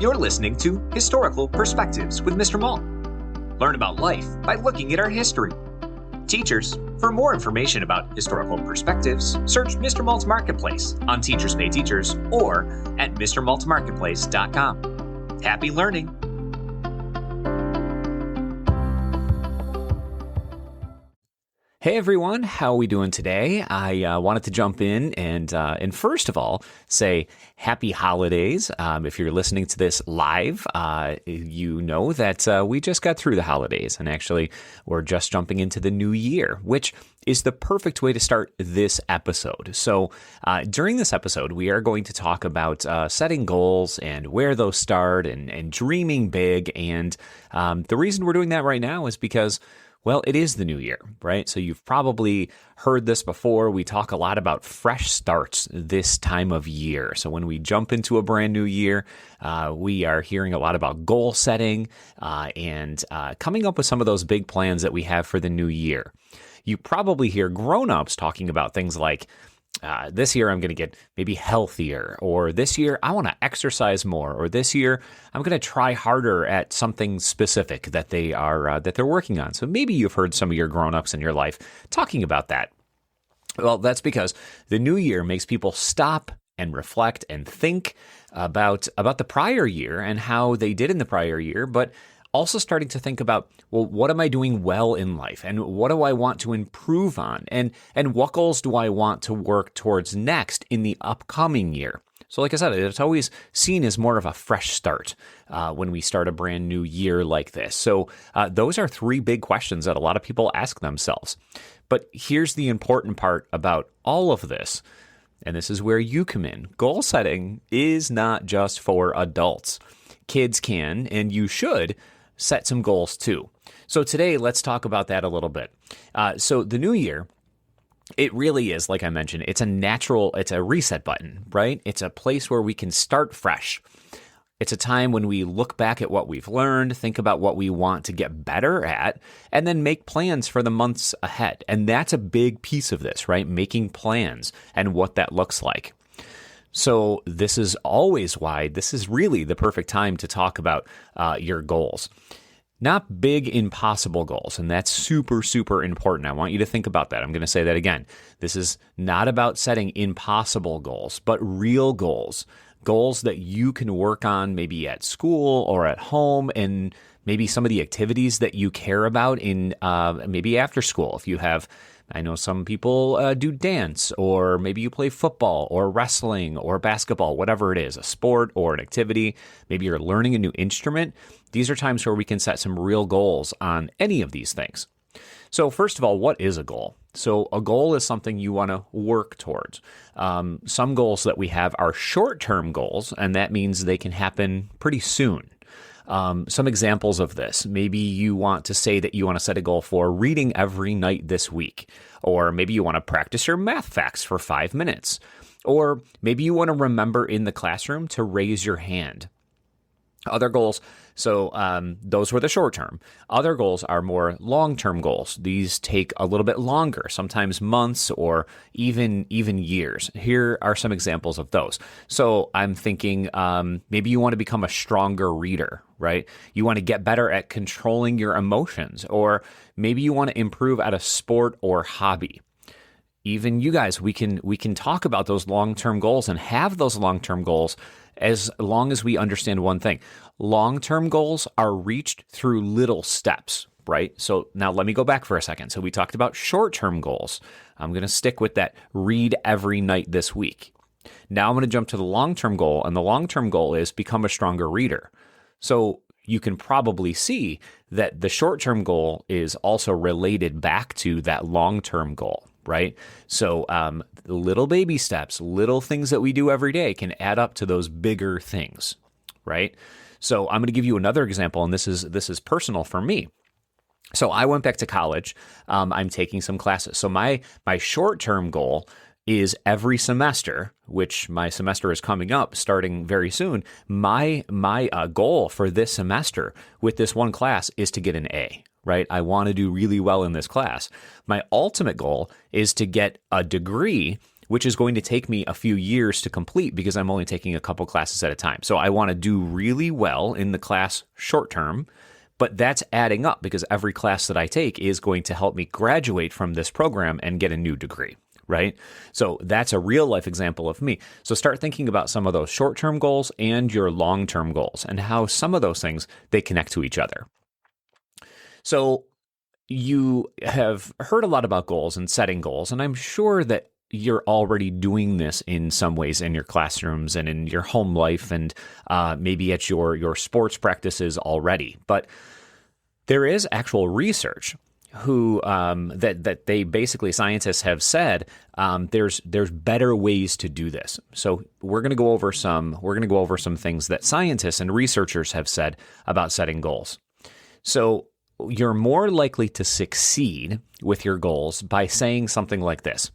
You're listening to Historical Perspectives with Mr. Malt. Learn about life by looking at our history. Teachers, for more information about historical perspectives, search Mr. Malt's Marketplace on Teachers Pay Teachers or at mrmaltmarketplace.com. Happy learning! Hey everyone, how are we doing today? I wanted to jump in and first of all say happy holidays. If you're listening to this live, you know that we just got through the holidays, and actually we're just jumping into the new year, which is the perfect way to start this episode. So during this episode, we are going to talk about setting goals and where those start and dreaming big. And the reason we're doing that right now is because, well, it is the new year, right? So you've probably heard this before. We talk a lot about fresh starts this time of year. So when we jump into a brand new year, we are hearing a lot about goal setting and coming up with some of those big plans that we have for the new year. You probably hear grown-ups talking about things like, this year I'm going to get maybe healthier, or this year I want to exercise more, or this year I'm going to try harder at something specific that they're working on. So maybe you've heard some of your grown-ups in your life talking about that. Well, that's because the new year makes people stop and reflect and think about the prior year and how they did in the prior year, but also starting to think about, well, what am I doing well in life? And what do I want to improve on? And what goals do I want to work towards next in the upcoming year? So like I said, it's always seen as more of a fresh start when we start a brand new year like this. So those are three big questions that a lot of people ask themselves. But here's the important part about all of this, and this is where you come in. Goal setting is not just for adults. Kids can, and you should, set some goals too. So today, let's talk about that a little bit. So the new year, it really is, like I mentioned, it's a reset button, right? It's a place where we can start fresh. It's a time when we look back at what we've learned, think about what we want to get better at, and then make plans for the months ahead. And that's a big piece of this, right? Making plans and what that looks like. So this is always why this is really the perfect time to talk about your goals. Not big, impossible goals, and that's super, super important. I want you to think about that. I'm going to say that again. This is not about setting impossible goals, but real goals. Goals that you can work on maybe at school or at home, and maybe some of the activities that you care about in maybe after school. If you have, I know some people do dance, or maybe you play football or wrestling or basketball, whatever it is, a sport or an activity. Maybe you're learning a new instrument. These are times where we can set some real goals on any of these things. So first of all, what is a goal? So a goal is something you want to work towards. Some goals that we have are short-term goals, and that means they can happen pretty soon. Some examples of this, maybe you want to say that you want to set a goal for reading every night this week, or maybe you want to practice your math facts for 5 minutes, or maybe you want to remember in the classroom to raise your hand. Other goals, so those were the short term. Other goals are more long-term goals. These take a little bit longer, sometimes months or even years. Here are some examples of those. So I'm thinking maybe you want to become a stronger reader, right? You want to get better at controlling your emotions, or maybe you want to improve at a sport or hobby. Even you guys, we can talk about those long-term goals and have those long-term goals as long as we understand one thing. Long-term goals are reached through little steps, right? So now let me go back for a second. So we talked about short-term goals. I'm going to stick with that read every night this week. Now I'm going to jump to the long-term goal, and the long-term goal is become a stronger reader. So you can probably see that the short-term goal is also related back to that long-term goal, right? So little baby steps, little things that we do every day can add up to those bigger things, right? So I'm going to give you another example, and this is personal for me. So I went back to college. I'm taking some classes. So my short-term goal is every semester, which my semester is coming up starting very soon. My goal for this semester with this one class is to get an A, right? I want to do really well in this class. My ultimate goal is to get a degree which is going to take me a few years to complete because I'm only taking a couple classes at a time. So I want to do really well in the class short term, but that's adding up because every class that I take is going to help me graduate from this program and get a new degree, right? So that's a real life example of me. So start thinking about some of those short-term goals and your long-term goals and how some of those things, they connect to each other. So you have heard a lot about goals and setting goals, and I'm sure that you're already doing this in some ways in your classrooms and in your home life and maybe at your sports practices already. But there is actual research that they basically, scientists have said there's better ways to do this. So we're going to go over some things that scientists and researchers have said about setting goals. So you're more likely to succeed with your goals by saying something like this: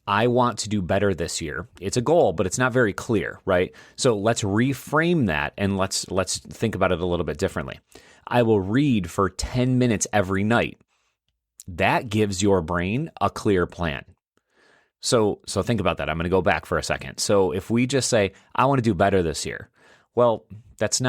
I want to do better this year. It's a goal, but it's not very clear, right? So let's reframe that and let's think about it a little bit differently. I will read for 10 minutes every night. That gives your brain a clear plan. So think about that. I'm going to go back for a second. So if we just say, I want to do better this year, well, that's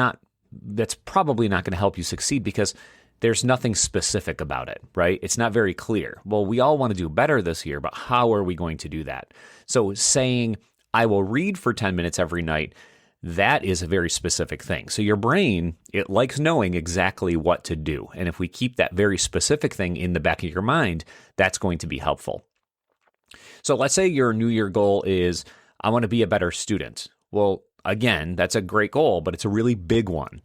probably not going to help you succeed because there's nothing specific about it, right? It's not very clear. Well, we all want to do better this year, but how are we going to do that? So saying, I will read for 10 minutes every night, that is a very specific thing. So your brain, it likes knowing exactly what to do. And if we keep that very specific thing in the back of your mind, that's going to be helpful. So let's say your New Year goal is, I want to be a better student. Well, again, that's a great goal, but it's a really big one.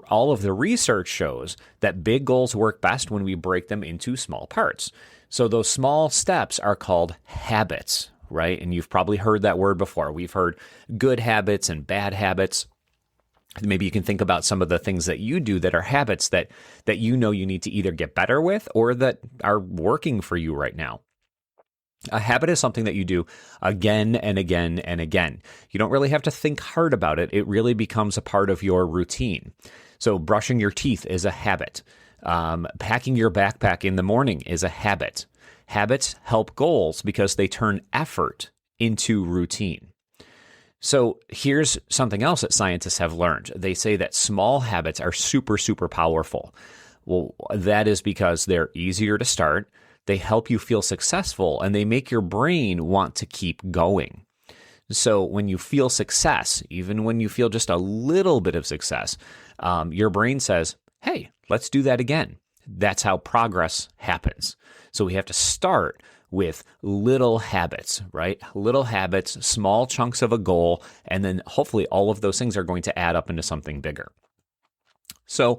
All of the research shows that big goals work best when we break them into small parts. So those small steps are called habits, right? And you've probably heard that word before. We've heard good habits and bad habits. Maybe you can think about some of the things that you do that are habits that you know you need to either get better with or that are working for you right now. A habit is something that you do again and again and again. You don't really have to think hard about it. It really becomes a part of your routine. So brushing your teeth is a habit. Packing your backpack in the morning is a habit. Habits help goals because they turn effort into routine. So here's something else that scientists have learned. They say that small habits are super, super powerful. Well, that is because they're easier to start. They help you feel successful, and they make your brain want to keep going. So when you feel success, even when you feel just a little bit of success, your brain says, hey, let's do that again. That's how progress happens. So we have to start with little habits, right? Little habits, small chunks of a goal, and then hopefully all of those things are going to add up into something bigger. So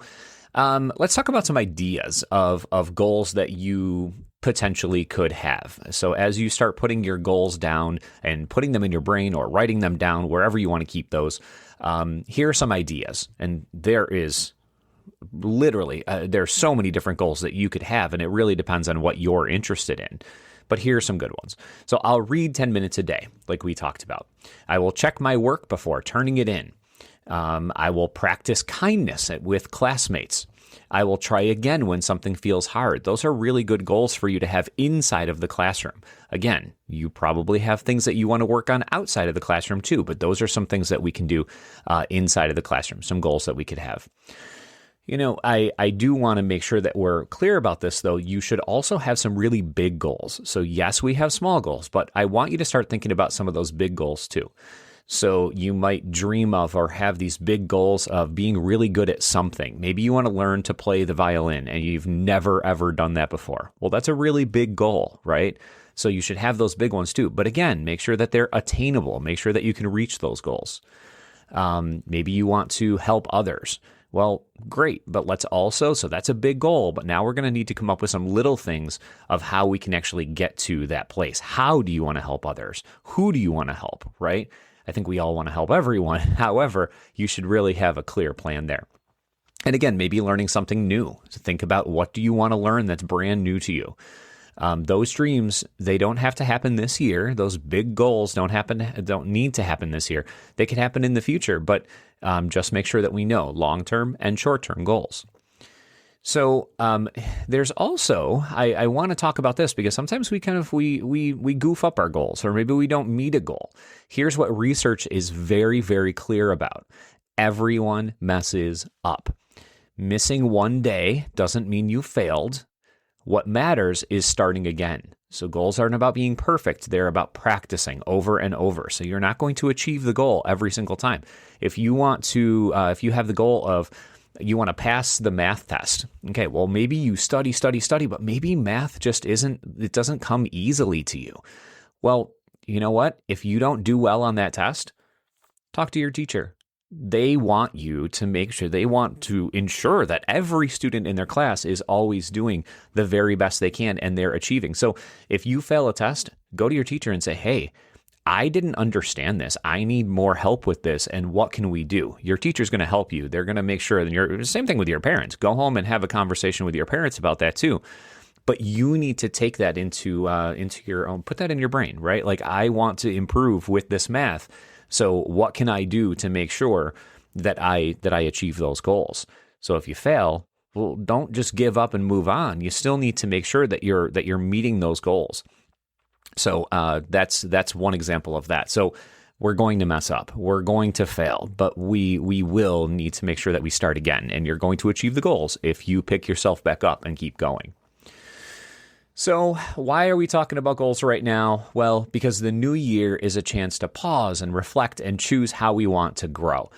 let's talk about some ideas of goals that you potentially could have. So as you start putting your goals down and putting them in your brain or writing them down, wherever you want to keep those, here are some ideas. And there is literally, there's so many different goals that you could have, and it really depends on what you're interested in. But here are some good ones. So I'll read 10 minutes a day, like we talked about. I will check my work before turning it in. I will practice kindness with classmates. I will try again when something feels hard. Those are really good goals for you to have inside of the classroom. Again, you probably have things that you want to work on outside of the classroom too, but those are some things that we can do inside of the classroom, some goals that we could have. You know, I do want to make sure that we're clear about this, though. You should also have some really big goals. So yes, we have small goals, but I want you to start thinking about some of those big goals too. So you might dream of or have these big goals of being really good at something. Maybe you want to learn to play the violin and you've never, ever done that before. Well, that's a really big goal, right? So you should have those big ones too. But again, make sure that they're attainable. Make sure that you can reach those goals. Maybe you want to help others. Well, great, but let's also, so that's a big goal, but now we're going to need to come up with some little things of how we can actually get to that place. How do you want to help others? Who do you want to help, right? I think we all want to help everyone. However, you should really have a clear plan there. And again, maybe learning something new. So think about, what do you want to learn that's brand new to you? Those dreams, they don't have to happen this year. Those big goals don't need to happen this year. They can happen in the future, but just make sure that we know long-term and short-term goals. So there's also, I want to talk about this because sometimes we kind of, we goof up our goals, or maybe we don't meet a goal. Here's what research is very, very clear about. Everyone messes up. Missing one day doesn't mean you failed. What matters is starting again. So goals aren't about being perfect. They're about practicing over and over. So you're not going to achieve the goal every single time. If you want to, if you have the goal of, you want to pass the math test. Okay, well, maybe you study, but maybe math just it doesn't come easily to you. Well, you know what? If you don't do well on that test, talk to your teacher. They want you to make sure, they want to ensure that every student in their class is always doing the very best they can and they're achieving. So if you fail a test, go to your teacher and say, hey, I didn't understand this. I need more help with this. And what can we do? Your teacher's going to help you. They're going to make sure that same thing with your parents. Go home and have a conversation with your parents about that too. But you need to take that into your own, put that in your brain, right? Like, I want to improve with this math. So what can I do to make sure that I achieve those goals? So if you fail, well, don't just give up and move on. You still need to make sure that you're meeting those goals. So that's one example of that. So we're going to mess up. We're going to fail, but we will need to make sure that we start again. And you're going to achieve the goals if you pick yourself back up and keep going. So why are we talking about goals right now? Well, because the new year is a chance to pause and reflect and choose how we want to grow.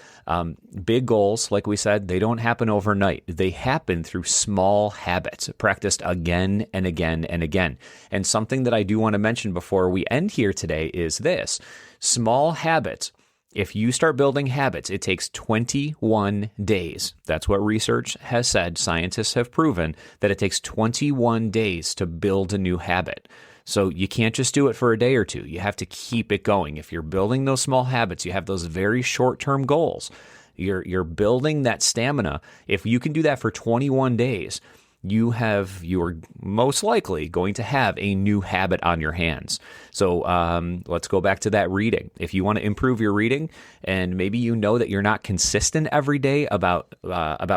Big goals, like we said, they don't happen overnight. They happen through small habits practiced again and again and again. And something that I do want to mention before we end here today is this. Small habits. If you start building habits, it takes 21 days. That's what research has said. Scientists have proven that it takes 21 days to build a new habit. So you can't just do it for a day or two. You have to keep it going. If you're building those small habits, you have those very short-term goals. You're building that stamina. If you can do that for 21 days, you're most likely going to have a new habit on your hands. So let's go back to that reading. If you want to improve your reading, and maybe you know that you're not consistent every day about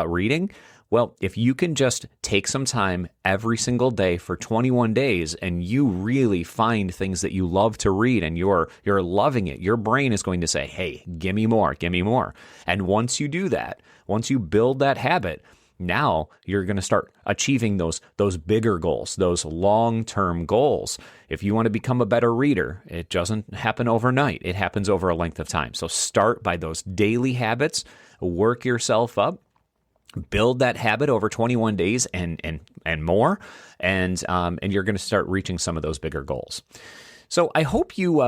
reading, well, if you can just take some time every single day for 21 days and you really find things that you love to read and you're loving it, your brain is going to say, hey, give me more. And once you do that, once you build that habit, now you're going to start achieving those bigger goals, those long-term goals. If you want to become a better reader, it doesn't happen overnight. It happens over a length of time. So start by those daily habits, work yourself up, build that habit over 21 days and more, and you're going to start reaching some of those bigger goals. So I hope you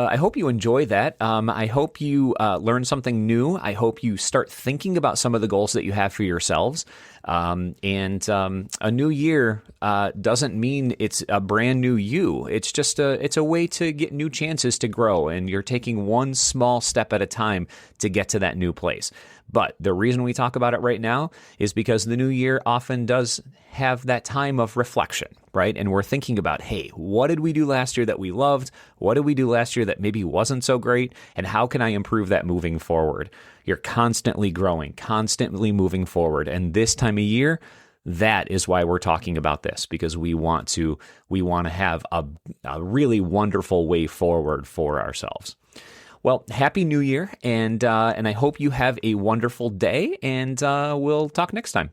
enjoy that. I hope you learn something new. I hope you start thinking about some of the goals that you have for yourselves. And a new year doesn't mean it's a brand new you. It's just it's a way to get new chances to grow, and you're taking one small step at a time to get to that new place. But the reason we talk about it right now is because the new year often does have that time of reflection, right? And we're thinking about, hey, what did we do last year that we loved? What did we do last year that maybe wasn't so great? And how can I improve that moving forward? You're constantly growing, constantly moving forward. And this time of year, that is why we're talking about this, because we want to have a really wonderful way forward for ourselves. Well, Happy New Year, and I hope you have a wonderful day, and we'll talk next time.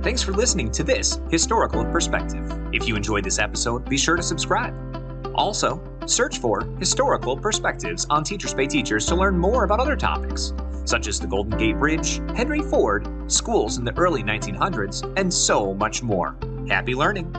Thanks for listening to this Historical Perspective. If you enjoyed this episode, be sure to subscribe. Also, search for Historical Perspectives on Teachers Pay Teachers to learn more about other topics, such as the Golden Gate Bridge, Henry Ford, schools in the early 1900s, and so much more. Happy learning!